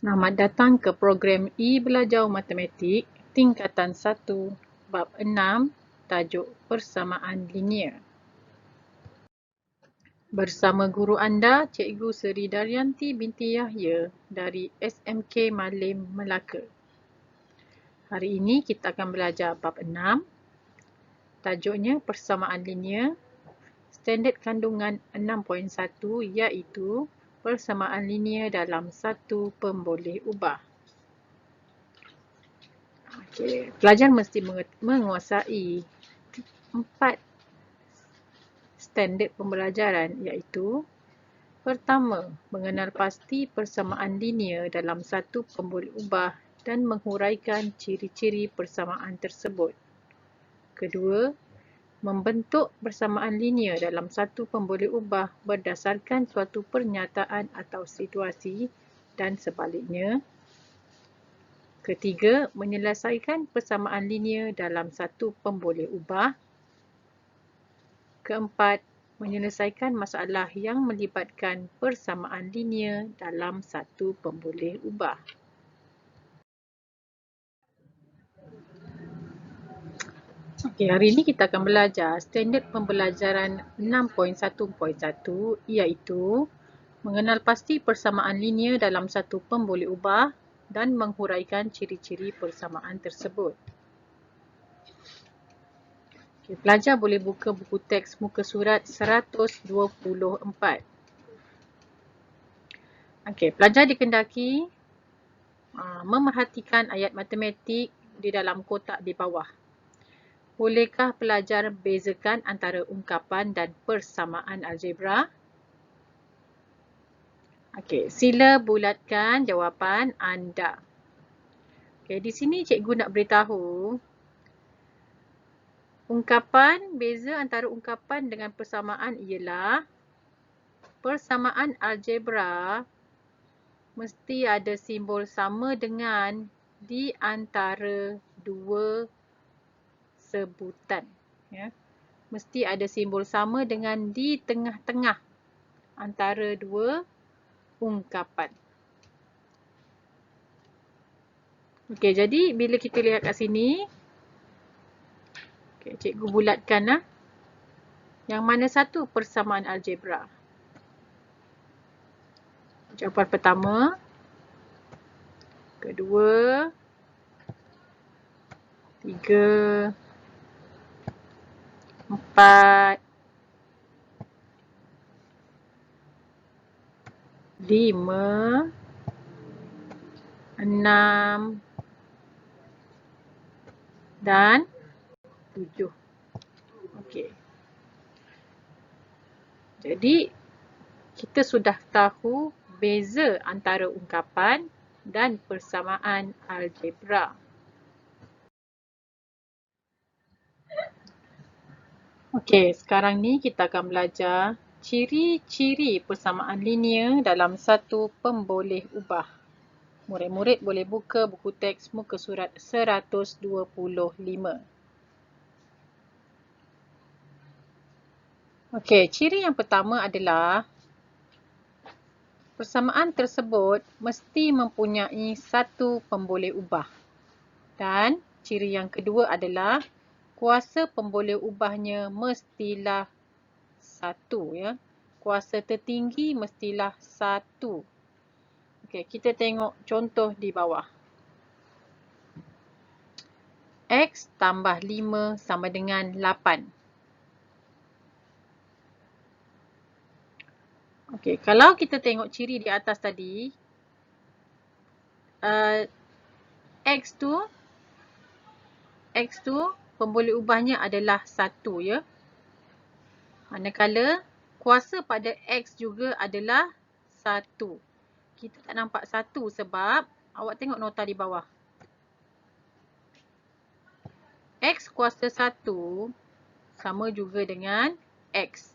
Selamat datang ke program E-Belajar Matematik tingkatan 1, bab 6, tajuk Persamaan Linear. Bersama guru anda, Cikgu Seri Daryanti binti Yahya dari SMK Malim, Melaka. Hari ini kita akan belajar bab 6, tajuknya Persamaan Linear, standard kandungan 6.1 iaitu persamaan linear dalam satu pemboleh ubah. Pelajar mesti menguasai 4 standard pembelajaran iaitu: pertama, mengenal pasti persamaan linear dalam satu pemboleh ubah dan menghuraikan ciri-ciri persamaan tersebut. Kedua, membentuk persamaan linear dalam satu pemboleh ubah berdasarkan suatu pernyataan atau situasi dan sebaliknya. Ketiga, menyelesaikan persamaan linear dalam satu pemboleh ubah. Keempat, menyelesaikan masalah yang melibatkan persamaan linear dalam satu pemboleh ubah. Okey, hari ini kita akan belajar standard pembelajaran 6.1.1 iaitu mengenal pasti persamaan linear dalam satu pemboleh ubah dan menghuraikan ciri-ciri persamaan tersebut. Okay, pelajar boleh buka buku teks muka surat 124. Okey, pelajar dikendaki memerhatikan ayat matematik di dalam kotak di bawah. Bolehkah pelajar bezakan antara ungkapan dan persamaan algebra? Okey, sila bulatkan jawapan anda. Okey, di sini cikgu nak beritahu ungkapan, beza antara ungkapan dengan persamaan ialah persamaan algebra mesti ada simbol sama dengan di antara dua sebutan. Ya. Mesti ada simbol sama dengan di tengah-tengah antara dua ungkapan. Okey, jadi bila kita lihat kat sini, okay, cikgu bulatkan lah. Yang mana satu persamaan algebra? Jawapan pertama, kedua, tiga, empat, lima, enam, dan 7. Okey. Jadi, kita sudah tahu beza antara ungkapan dan persamaan algebra. Okey, sekarang ni kita akan belajar ciri-ciri persamaan linear dalam satu pemboleh ubah. Murid-murid boleh buka buku teks muka surat 125. Okey, ciri yang pertama adalah persamaan tersebut mesti mempunyai satu pemboleh ubah. Dan ciri yang kedua adalah kuasa pemboleh ubahnya mestilah satu. Ya. Kuasa tertinggi mestilah satu. Okey, kita tengok contoh di bawah. X tambah 5 sama dengan 8. Okey, kalau kita tengok ciri di atas tadi, X tu pemboleh ubahnya adalah 1 ya. Manakala kuasa pada X juga adalah 1. Kita tak nampak 1 sebab awak tengok nota di bawah. X kuasa 1 sama juga dengan X.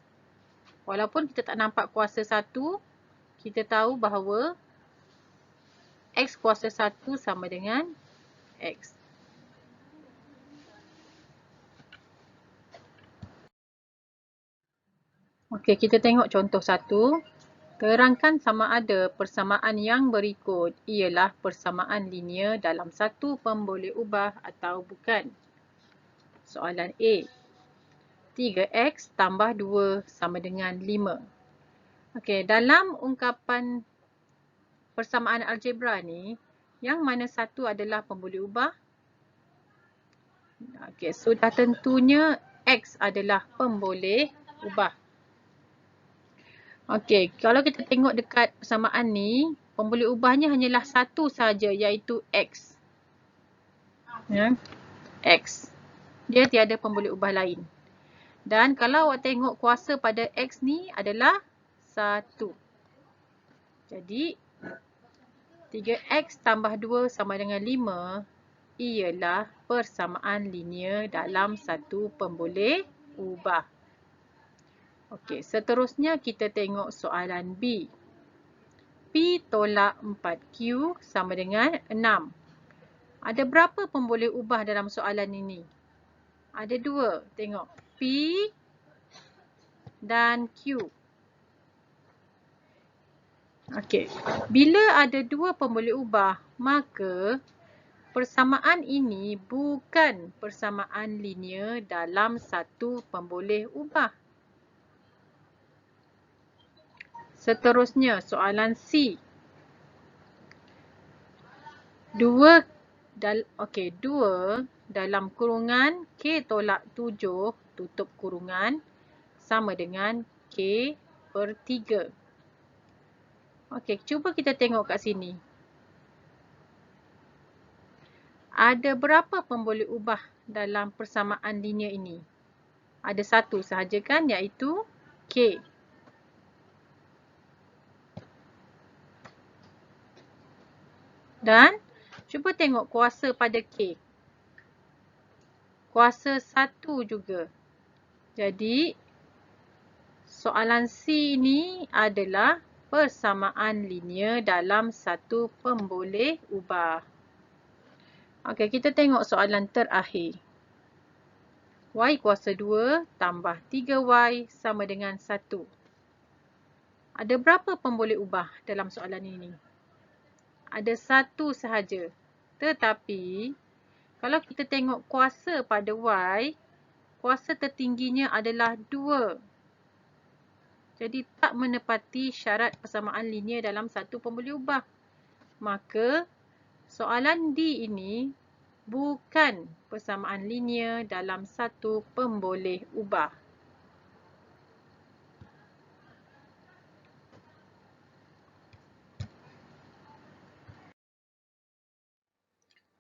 Walaupun kita tak nampak kuasa 1, kita tahu bahawa X kuasa 1 sama dengan X. Okey, kita tengok contoh 1. Terangkan sama ada persamaan yang berikut ialah persamaan linear dalam satu pemboleh ubah atau bukan. Soalan A. 3x tambah 2 sama dengan 5. Okey, dalam ungkapan persamaan algebra ni, yang mana satu adalah pemboleh ubah? Okey, sudah tentunya x adalah pemboleh ubah. Okey, kalau kita tengok dekat persamaan ni, pemboleh ubahnya hanyalah satu sahaja, iaitu x. Ya, x. Dia tiada pemboleh ubah lain. Dan kalau awak tengok kuasa pada x ni adalah 1. Jadi, 3x tambah 2 sama dengan 5 ialah persamaan linear dalam satu pemboleh ubah. Okey, seterusnya kita tengok soalan B. P tolak 4Q sama dengan 6. Ada berapa pemboleh ubah dalam soalan ini? Ada 2. Tengok. P dan Q. Okey. Bila ada 2 pemboleh ubah, maka persamaan ini bukan persamaan linear dalam satu pemboleh ubah. Seterusnya, soalan C. 2 dalam kurungan K tolak 7 tutup kurungan sama dengan K per 3. Okey, cuba kita tengok kat sini. Ada berapa pemboleh ubah dalam persamaan linear ini? Ada satu sahaja kan, iaitu K. Dan cuba tengok kuasa pada K. Kuasa 1 juga. Jadi, soalan C ini adalah persamaan linear dalam satu pemboleh ubah. Okey, kita tengok soalan terakhir. Y kuasa 2 tambah 3Y sama dengan 1. Ada berapa pemboleh ubah dalam soalan ini? Ada satu sahaja. Tetapi, kalau kita tengok kuasa pada Y, kuasa tertingginya adalah 2. Jadi, tak menepati syarat persamaan linear dalam satu pemboleh ubah. Maka, soalan D ini bukan persamaan linear dalam satu pemboleh ubah.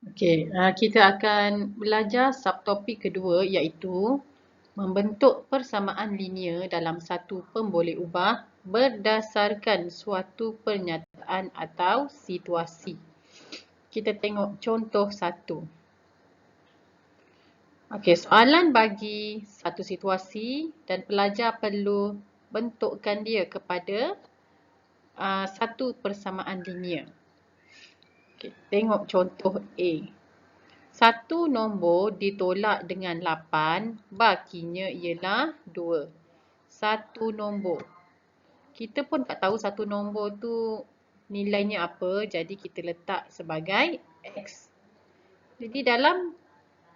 Okey, kita akan belajar subtopik kedua iaitu membentuk persamaan linear dalam satu pemboleh ubah berdasarkan suatu pernyataan atau situasi. Kita tengok contoh 1. Okey, soalan bagi satu situasi dan pelajar perlu bentukkan dia kepada satu persamaan linear. Okay, tengok contoh A. Satu nombor ditolak dengan 8, bakinya ialah 2. Satu nombor. Kita pun tak tahu satu nombor tu nilainya apa, jadi kita letak sebagai X. Jadi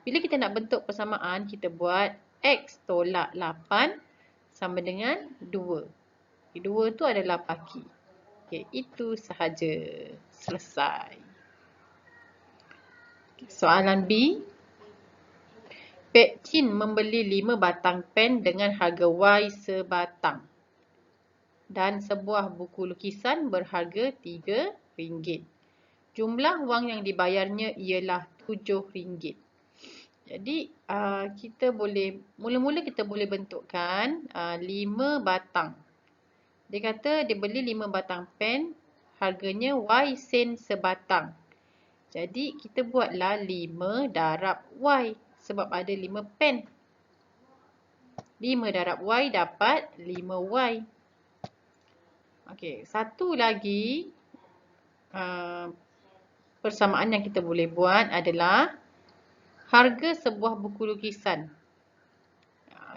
bila kita nak bentuk persamaan, kita buat X tolak 8 sama dengan 2. 2 tu adalah baki. Okay, itu sahaja. Selesai. Soalan B. Pek Chin membeli 5 batang pen dengan harga Y sebatang. Dan sebuah buku lukisan berharga RM3. Jumlah wang yang dibayarnya ialah RM7. Jadi, mula-mula kita boleh bentukkan 5 batang. Dia kata dia beli 5 batang pen, harganya Y sen sebatang. Jadi, kita buatlah 5 darab Y sebab ada 5 pen. 5 darab Y dapat 5Y. Okey, satu lagi persamaan yang kita boleh buat adalah harga sebuah buku lukisan.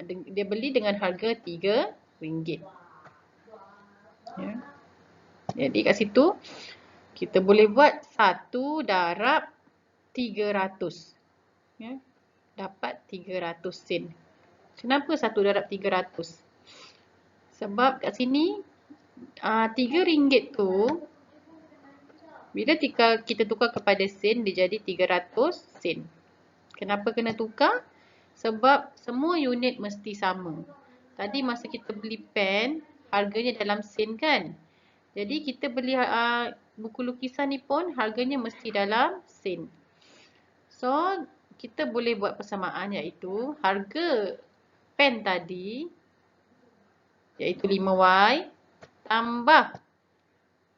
Dia beli dengan harga RM3. Ya. Jadi kat situ kita boleh buat 1 darab 300. Ya, dapat 300 sen. Kenapa 1 darab 300? Sebab kat sini RM3 tu bila kita tukar kepada sen, dia jadi 300 sen. Kenapa kena tukar? Sebab semua unit mesti sama. Tadi masa kita beli pen, harganya dalam sen kan? Jadi kita beli buku lukisan ni pun harganya mesti dalam sen. So, kita boleh buat persamaan iaitu harga pen tadi iaitu 5Y tambah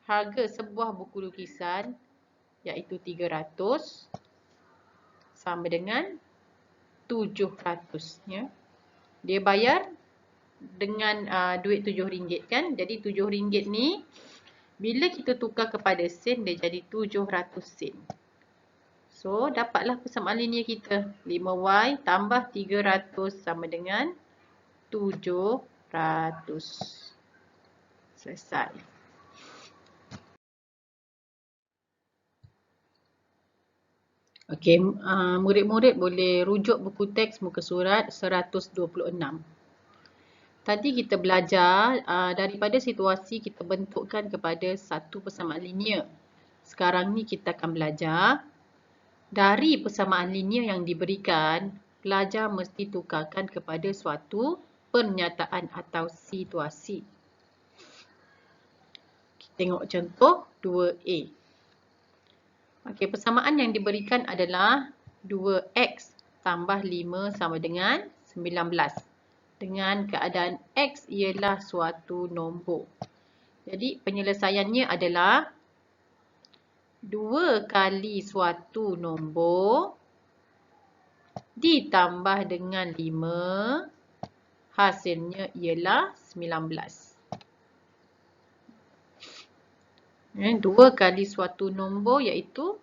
harga sebuah buku lukisan iaitu 300 sama dengan 700. Ya. Dia bayar dengan duit RM7 kan. Jadi RM7 ni bila kita tukar kepada sen dia jadi 700 sen. So dapatlah persamaan linear kita. 5Y tambah 300 sama dengan 700. Selesai. Okey, murid-murid boleh rujuk buku teks muka surat 126. Tadi kita belajar daripada situasi kita bentukkan kepada satu persamaan linear. Sekarang ni kita akan belajar dari persamaan linear yang diberikan, pelajar mesti tukarkan kepada suatu pernyataan atau situasi. Kita tengok contoh 2A. Okey, persamaan yang diberikan adalah 2X tambah 5 sama dengan 19. Dengan keadaan X ialah suatu nombor. Jadi penyelesaiannya adalah 2 kali suatu nombor ditambah dengan 5, hasilnya ialah 19. 2 kali suatu nombor iaitu,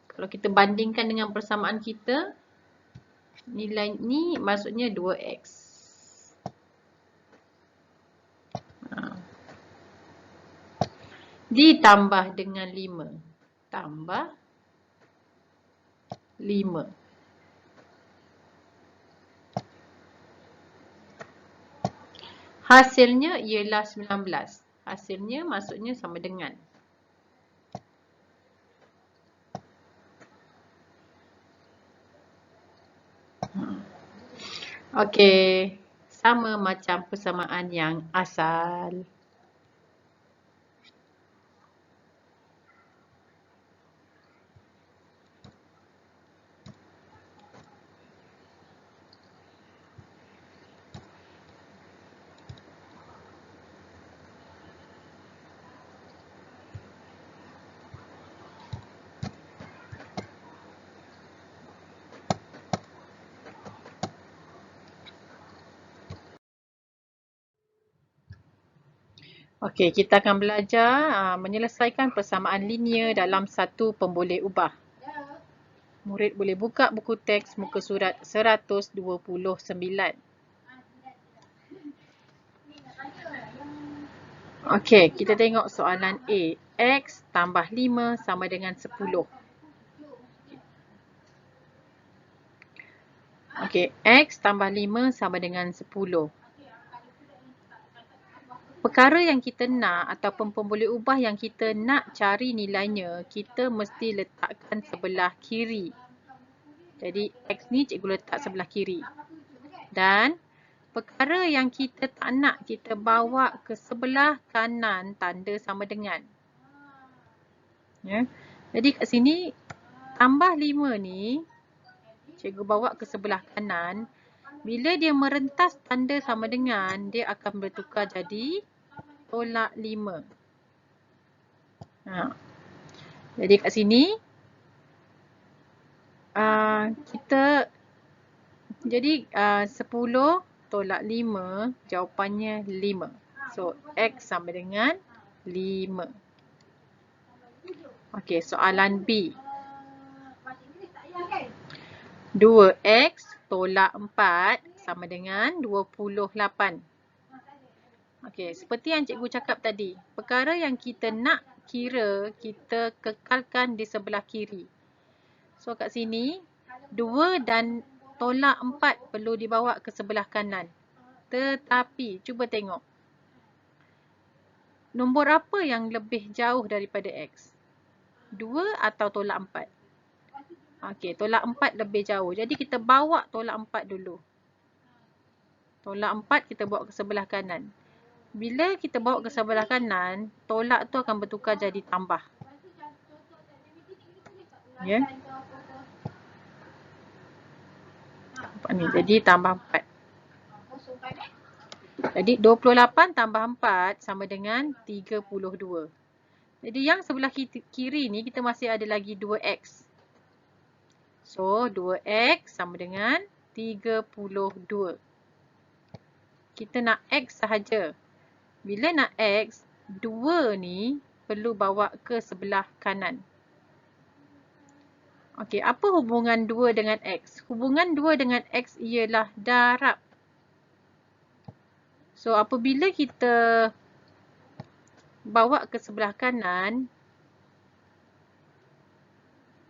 kalau kita bandingkan dengan persamaan kita, nilai ni maksudnya 2X. Ditambah dengan 5. Tambah 5. Hasilnya ialah 19. Hasilnya maksudnya sama dengan. Okey, sama macam persamaan yang asal. Okey, kita akan belajar menyelesaikan persamaan linear dalam satu pemboleh ubah. Murid boleh buka buku teks muka surat 129. Okey, kita tengok soalan A. X tambah 5 sama dengan 10. Okey, X tambah 5 sama dengan 10. Perkara yang kita nak ataupun pemboleh ubah yang kita nak cari nilainya, kita mesti letakkan sebelah kiri. Jadi X ni cikgu letak sebelah kiri. Dan perkara yang kita tak nak, kita bawa ke sebelah kanan tanda sama dengan. Ya. Jadi kat sini tambah 5 ni cikgu bawa ke sebelah kanan. Bila dia merentas tanda sama dengan, dia akan bertukar jadi tolak 5. Jadi kat sini kita jadi 10 tolak 5 jawapannya 5. So X sama dengan 5. Okey, soalan B. 2X tolak 4 sama dengan 28. Okey, seperti yang cikgu cakap tadi, perkara yang kita nak kira, kita kekalkan di sebelah kiri. So, kat sini, 2 dan tolak 4 perlu dibawa ke sebelah kanan. Tetapi, cuba tengok. Nombor apa yang lebih jauh daripada X? 2 atau tolak 4? Okey, tolak 4 lebih jauh. Jadi, kita bawa tolak 4 dulu. Tolak 4 kita bawa ke sebelah kanan. Bila kita bawa ke sebelah kanan, tolak tu akan bertukar jadi tambah. Ya. Nampak ni. Jadi tambah 4. Jadi 28 tambah 4 sama dengan 32. Jadi yang sebelah kiri ni kita masih ada lagi 2x. So 2x sama dengan 32. Kita nak x sahaja. Bila nak x, 2 ni perlu bawa ke sebelah kanan. Okey, apa hubungan 2 dengan x? Hubungan 2 dengan x ialah darab. So, apabila kita bawa ke sebelah kanan,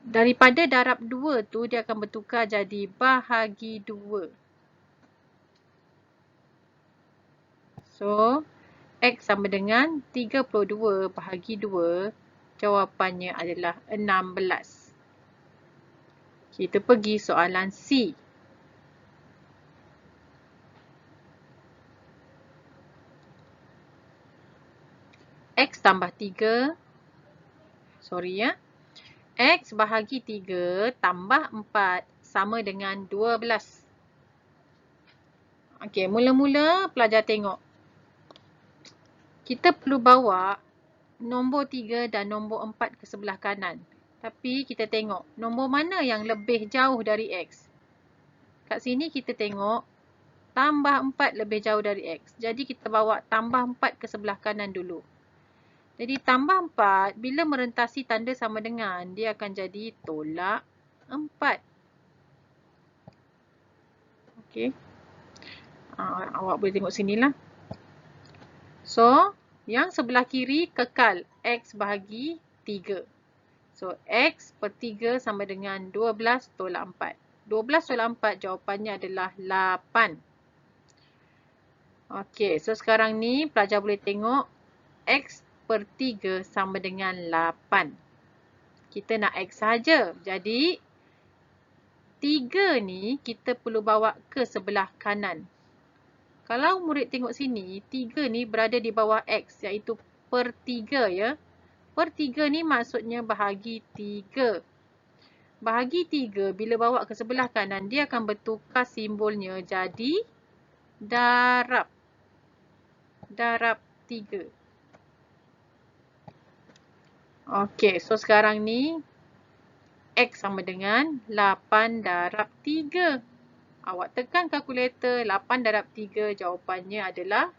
daripada darab 2 tu, dia akan bertukar jadi bahagi 2. So, x sama dengan 32 bahagi 2, jawapannya adalah 16. Kita pergi soalan C. X tambah 3, sorry ya, X bahagi 3 tambah 4 sama dengan 12. Okey, mula-mula pelajar tengok. Kita perlu bawa nombor 3 dan nombor 4 ke sebelah kanan. Tapi kita tengok nombor mana yang lebih jauh dari X. Kat sini kita tengok tambah 4 lebih jauh dari X. Jadi kita bawa tambah 4 ke sebelah kanan dulu. Jadi tambah 4 bila merentasi tanda sama dengan, dia akan jadi tolak 4. Okey. Awak boleh tengok sinilah. So, yang sebelah kiri kekal X bahagi 3. So, X per 3 sama dengan 12 tolak 4. 12 tolak 4 jawapannya adalah 8. Okey, so sekarang ni pelajar boleh tengok X per 3 sama dengan 8. Kita nak X sahaja. Jadi, 3 ni kita perlu bawa ke sebelah kanan. Kalau murid tengok sini, 3 ni berada di bawah X iaitu per 3 ya. Per 3 ni maksudnya bahagi 3. Bahagi 3 bila bawa ke sebelah kanan, dia akan bertukar simbolnya jadi darab. Darab 3. Okey, so sekarang ni X sama dengan 8 darab 3. Awak tekan kalkulator, 8 darab 3 jawapannya adalah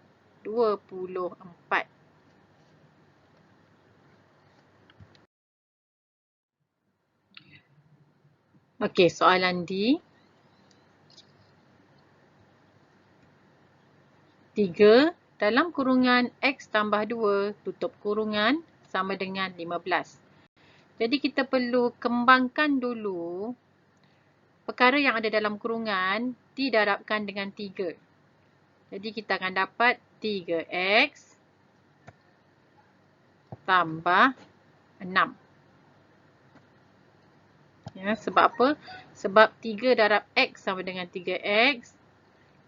24. Okey, soalan D. 3 dalam kurungan X tambah 2 tutup kurungan sama dengan 15. Jadi kita perlu kembangkan dulu perkara yang ada dalam kurungan didarabkan dengan 3. Jadi kita akan dapat 3X tambah 6. Ya, sebab apa? Sebab 3 darab X sama dengan 3X.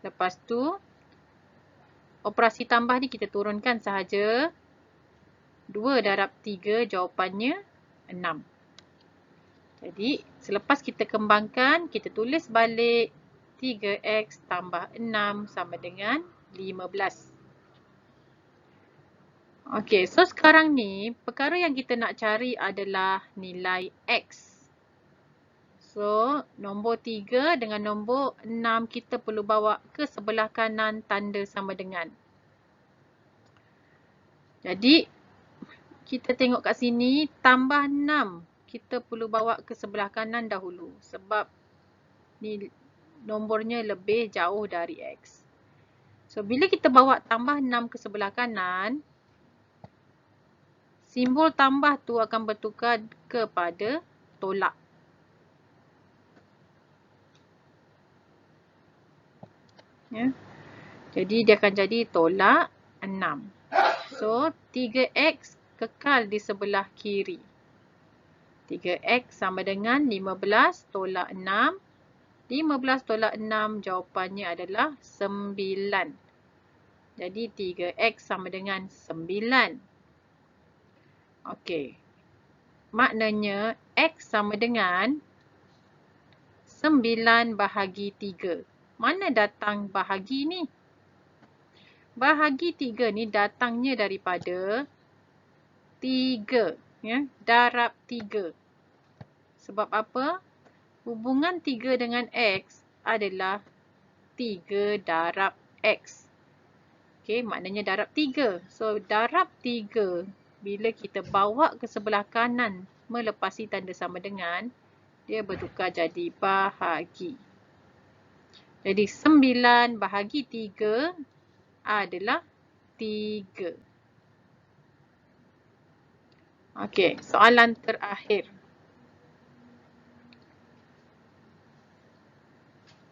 Lepas tu, operasi tambah ni kita turunkan sahaja. 2 darab 3 jawapannya 6. Jadi, selepas kita kembangkan, kita tulis balik 3x tambah 6 sama dengan 15. Okey, so sekarang ni, perkara yang kita nak cari adalah nilai x. So, nombor 3 dengan nombor 6 kita perlu bawa ke sebelah kanan tanda sama dengan. Jadi, kita tengok kat sini, tambah 6. Kita perlu bawa ke sebelah kanan dahulu sebab ni nombornya lebih jauh dari X. So, bila kita bawa tambah 6 ke sebelah kanan, simbol tambah tu akan bertukar kepada tolak. Ya. Jadi, dia akan jadi tolak 6. So, 3x kekal di sebelah kiri. 3x sama dengan 15 tolak 6. 15 tolak 6 jawapannya adalah 9. Jadi 3x sama dengan 9. Okey. Maknanya x sama dengan 9 bahagi 3. Mana datang bahagi ni? Bahagi 3 ni datangnya daripada 3. Ya, darab 3. Sebab apa? Hubungan 3 dengan x adalah 3 darab x. Okey, maknanya darab 3. So, darab 3 bila kita bawa ke sebelah kanan melepasi tanda sama dengan, dia bertukar jadi bahagi. Jadi, 9 bahagi 3 adalah 3. Okey, soalan terakhir.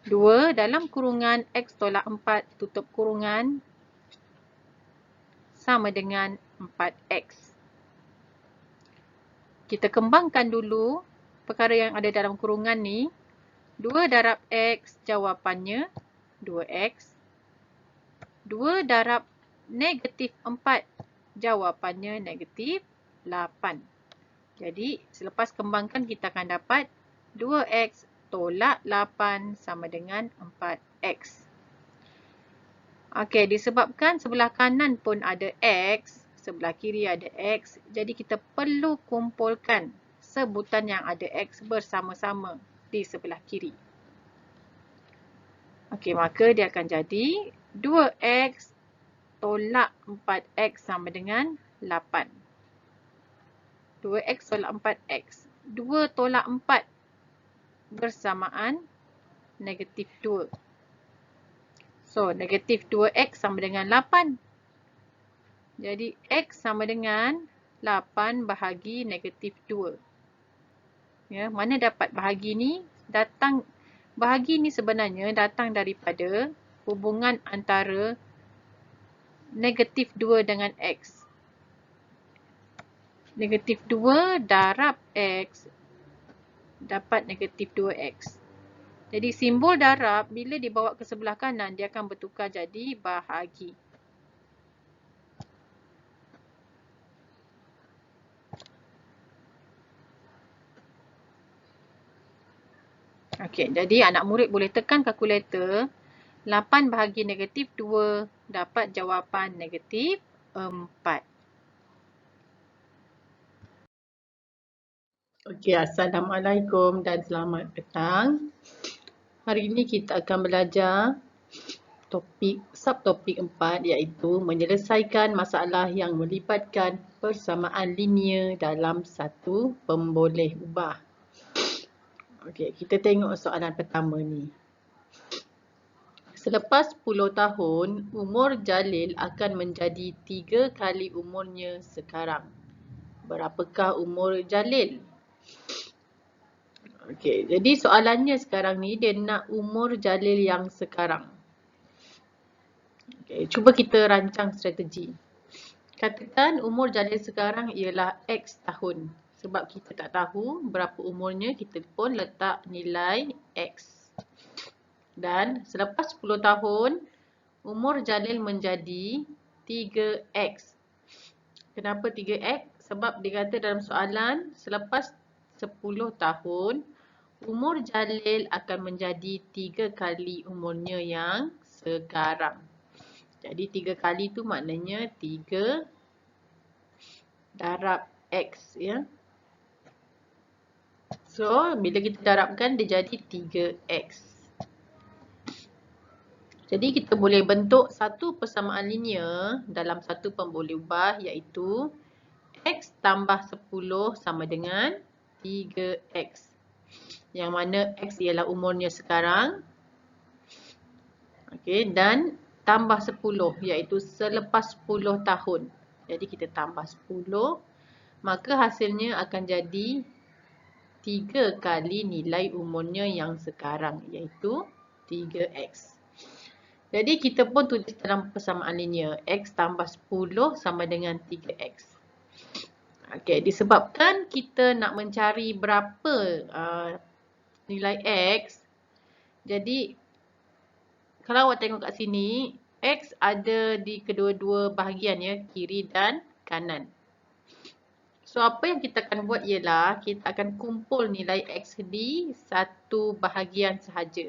2 dalam kurungan x tolak 4 tutup kurungan sama dengan 4x. Kita kembangkan dulu perkara yang ada dalam kurungan ni. 2 darab x jawapannya 2x. 2 darab negatif 4 jawapannya negatif 8. Jadi selepas kembangkan kita akan dapat 2x tolak 8 sama dengan 4x. Okey, disebabkan sebelah kanan pun ada x, sebelah kiri ada x, jadi kita perlu kumpulkan sebutan yang ada x bersama-sama di sebelah kiri. Okey, maka dia akan jadi 2x tolak 4x sama dengan 8. 2x tolak 4x. 2 tolak 4 bersamaan negatif 2. So, negatif 2x sama dengan 8. Jadi, x sama dengan 8 bahagi negatif 2. Ya, mana dapat bahagi ni? Bahagi ni sebenarnya datang daripada hubungan antara negatif 2 dengan x. Negatif 2 darab x dapat negatif 2x. Jadi simbol darab bila dibawa ke sebelah kanan dia akan bertukar jadi bahagi. Okey, jadi anak murid boleh tekan kalkulator. 8 bahagi negatif 2 dapat jawapan negatif 4. Okey, Assalamualaikum dan selamat petang. Hari ini kita akan belajar subtopik 4 iaitu menyelesaikan masalah yang melibatkan persamaan linear dalam satu pemboleh ubah. Okey, kita tengok soalan pertama ni. Selepas 10 tahun, umur Jalil akan menjadi 3 kali umurnya sekarang. Berapakah umur Jalil? Okey, jadi soalannya sekarang ni dia nak umur Jalil yang sekarang. Okey, cuba kita rancang strategi. Katakan umur Jalil sekarang ialah X tahun. Sebab kita tak tahu berapa umurnya, kita pun letak nilai X. Dan selepas 10 tahun, umur Jalil menjadi 3X. Kenapa 3X? Sebab dikata dalam soalan, selepas 10 tahun, umur Jalil akan menjadi 3 kali umurnya yang sekarang. Jadi 3 kali tu maknanya 3 darab X, ya. So, bila kita darabkan dia jadi 3X. Jadi kita boleh bentuk satu persamaan linear dalam satu pemboleh ubah iaitu X tambah 10 sama dengan 3X. Yang mana X ialah umurnya sekarang. Okey, dan tambah 10 iaitu selepas 10 tahun. Jadi kita tambah 10, maka hasilnya akan jadi 3 kali nilai umurnya yang sekarang iaitu 3x. Jadi kita pun tulis dalam persamaan linear x tambah 10 sama dengan 3x. Okey, disebabkan kita nak mencari berapa nilai x, jadi kalau awak tengok kat sini, x ada di kedua-dua bahagian ya, kiri dan kanan. So, apa yang kita akan buat ialah kita akan kumpul nilai x di satu bahagian sahaja.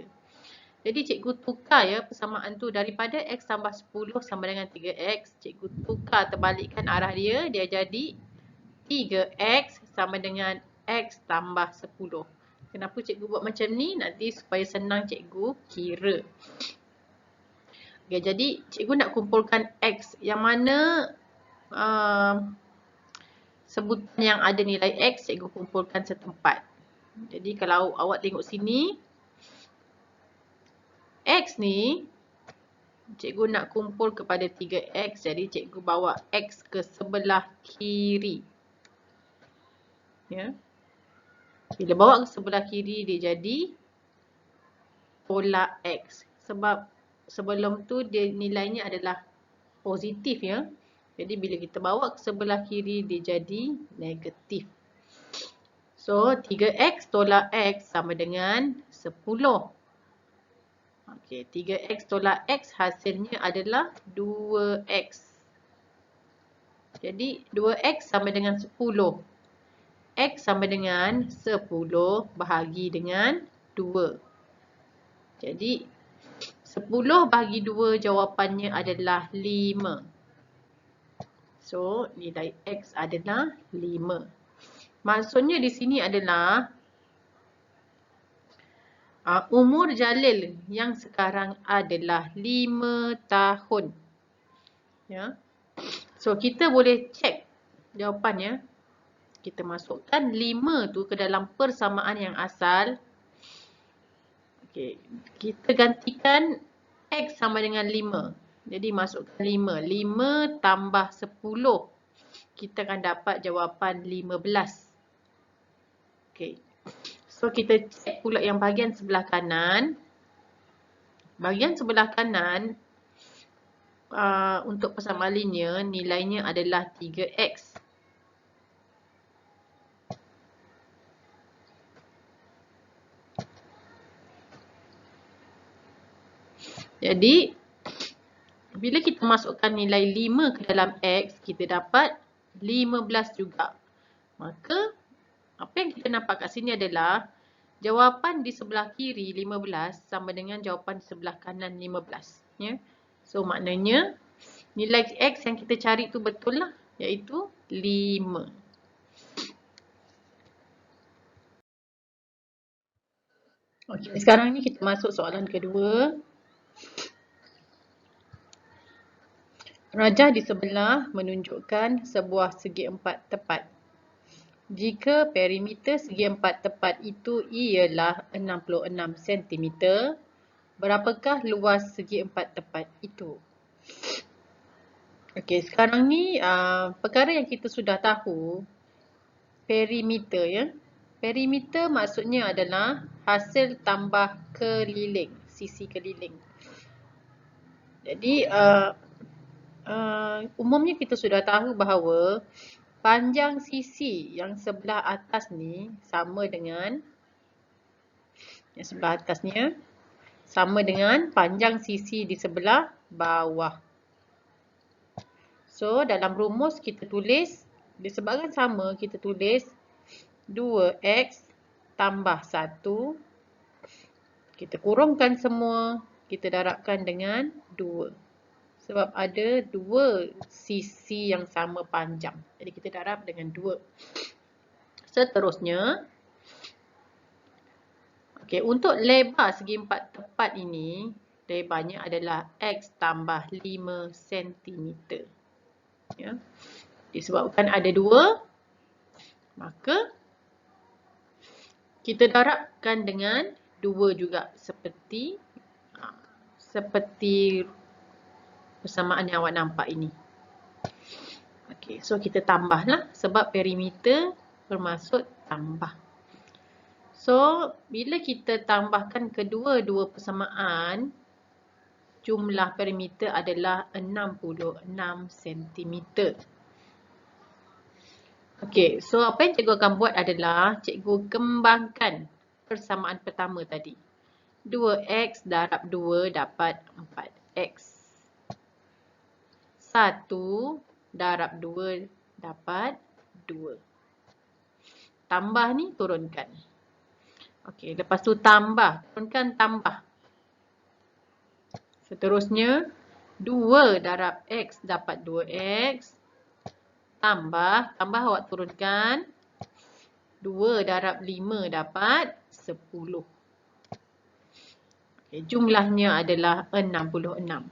Jadi cikgu tukar ya persamaan tu daripada x tambah 10 sama dengan 3x. Cikgu tukar terbalikkan arah dia, dia jadi 3x sama dengan x tambah 10. Kenapa cikgu buat macam ni? Nanti supaya senang cikgu kira. Okay, jadi cikgu nak kumpulkan x yang mana sebutan yang ada nilai x cikgu kumpulkan setempat. Jadi kalau awak tengok sini, x ni cikgu nak kumpul kepada 3x, jadi cikgu bawa x ke sebelah kiri. Ya. Bila bawa ke sebelah kiri, dia jadi tolak x. Sebab sebelum tu dia nilainya adalah positif ya. Jadi bila kita bawa ke sebelah kiri, dia jadi negatif. So 3x tolak x sama dengan 10. Okey, 3x tolak x hasilnya adalah 2x. Jadi 2x sama dengan 10. X sama dengan 10 bahagi dengan 2. Jadi 10 bahagi 2 jawapannya adalah 5. So nilai x adalah 5. Maksudnya di sini adalah umur Jalil yang sekarang adalah 5 tahun. Ya. So kita boleh cek jawapannya. Kita masukkan 5 tu ke dalam persamaan yang asal. Okey, kita gantikan x sama dengan 5. Jadi masukkan 5. 5 tambah 10. Kita akan dapat jawapan 15. Okey. So kita cek pula yang bahagian sebelah kanan. Bahagian sebelah kanan untuk persamaan linear nilainya adalah 3x. Jadi, bila kita masukkan nilai 5 ke dalam x, kita dapat 15 juga. Maka, apa yang kita nampak kat sini adalah jawapan di sebelah kiri 15 sama dengan jawapan di sebelah kanan 15. Ya. So, maknanya nilai x yang kita cari tu betul lah, iaitu 5. Okey, sekarang ni kita masuk soalan kedua. Rajah di sebelah menunjukkan sebuah segi empat tepat. Jika perimeter segi empat tepat itu ialah 66 cm, berapakah luas segi empat tepat itu? Okey, sekarang ni perkara yang kita sudah tahu, perimeter ya. Perimeter maksudnya adalah hasil tambah keliling, sisi keliling. Jadi umumnya kita sudah tahu bahawa panjang sisi yang sebelah atas ni sama dengan yang sebelah atasnya sama dengan panjang sisi di sebelah bawah. So dalam rumus kita tulis disebabkan sama, kita tulis 2x tambah 1. Kita kurungkan semua, kita darabkan dengan 2. Sebab ada dua sisi yang sama panjang. Jadi kita darab dengan 2. Seterusnya, okay, untuk lebar segi empat tepat ini, lebarnya adalah x tambah 5 cm. Ya. Disebabkan ada 2, maka kita darabkan dengan 2 juga seperti persamaan yang awak nampak ini. Okey, so kita tambahlah sebab perimeter bermaksud tambah. So, bila kita tambahkan kedua-dua persamaan, jumlah perimeter adalah 66 cm. Okey, so apa yang cikgu akan buat adalah cikgu kembangkan persamaan pertama tadi. 2x darab 2 dapat 4x. 1 darab 2 dapat 2. Tambah ni turunkan. Okey, lepas tu tambah, turunkan, tambah. Seterusnya, 2 darab x dapat 2x. Tambah awak turunkan. 2 darab 5 dapat 10. Okay, jumlahnya adalah 66.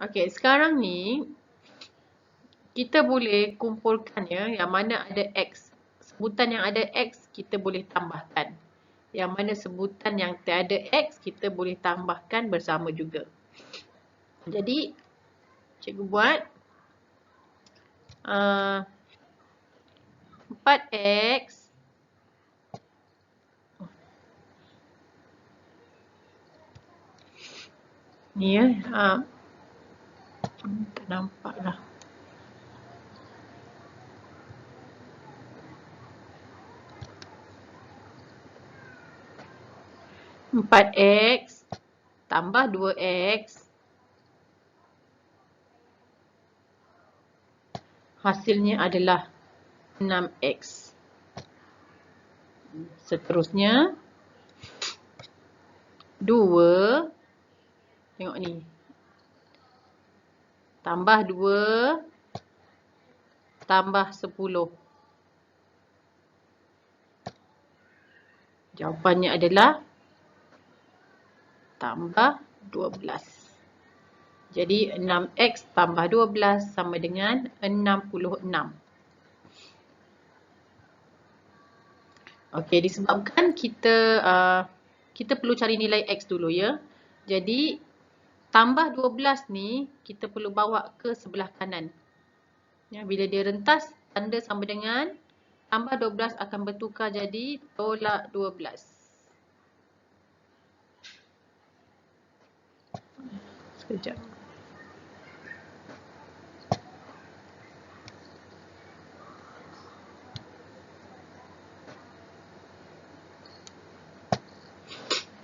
Okey, sekarang ni kita boleh kumpulkan yang mana ada x. Sebutan yang ada x kita boleh tambahkan. Yang mana sebutan yang tiada x kita boleh tambahkan bersama juga. Jadi, cikgu buat 4x ni tak nampak lah. Empat x tambah 2x hasilnya adalah 6x. Seterusnya 2, tengok ni, tambah 2 tambah 10. Jawapannya adalah tambah 12. Jadi 6x tambah 12 sama dengan 66. Okey, disebabkan kita perlu cari nilai x dulu ya. Jadi tambah 12 ni kita perlu bawa ke sebelah kanan. Ya, bila dia rentas tanda sama dengan tambah 12 akan bertukar jadi tolak 12. Sekejap.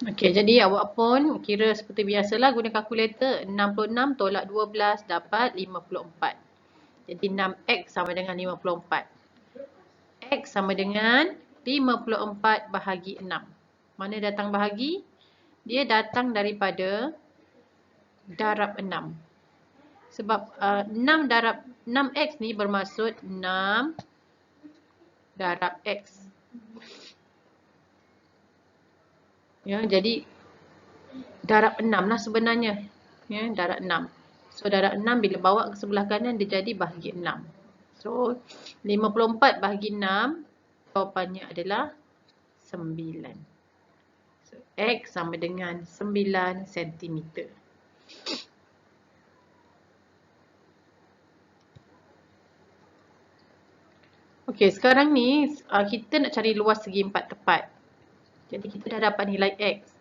Okey, jadi awak pun kira seperti biasalah guna kalkulator. 66 tolak 12 dapat 54. Jadi 6x sama dengan 54. X sama dengan 54 bahagi 6. Mana datang bahagi? Dia datang daripada darab 6. Sebab 6 darab 6x ni bermaksud 6 darab x. Ya, jadi darab 6 lah sebenarnya. Ya, darab 6. So darab 6 bila bawa ke sebelah kanan dia jadi bahagi 6. So 54 bahagi 6 jawapannya adalah 9. So x sama dengan 9 cm. Okey, sekarang ni kita nak cari luas segi empat tepat. Jadi kita dah dapat nilai x.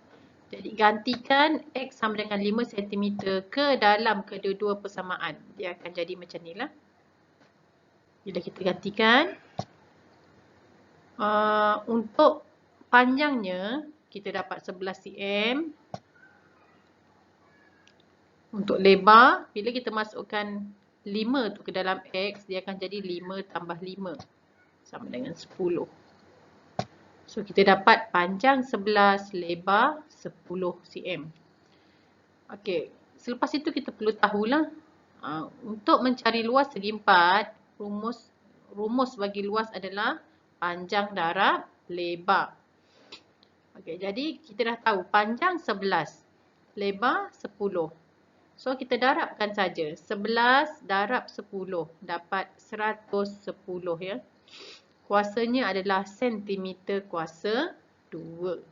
Jadi gantikan x sama dengan 5 cm ke dalam kedua-dua persamaan. Dia akan jadi macam ni lah. Bila kita gantikan, untuk panjangnya kita dapat 11 cm. Untuk lebar, bila kita masukkan 5 tu ke dalam x, dia akan jadi 5 tambah 5 sama dengan 10. So, kita dapat panjang 11, lebar 10 cm. Okey, selepas itu kita perlu tahulah untuk mencari luas segi 4, rumus bagi luas adalah panjang darab lebar. Okey, jadi kita dah tahu panjang 11, lebar 10. So, kita darabkan saja. 11 darab 10 dapat 110 ya. Kuasanya adalah sentimeter kuasa 2.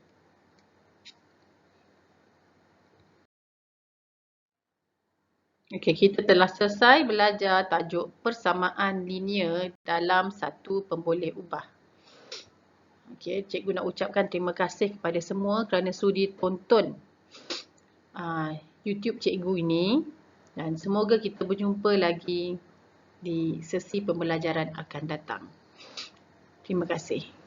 Okey, kita telah selesai belajar tajuk persamaan linear dalam satu pemboleh ubah. Okey, cikgu nak ucapkan terima kasih kepada semua kerana sudi tonton YouTube cikgu ini dan semoga kita berjumpa lagi di sesi pembelajaran akan datang. Terima kasih.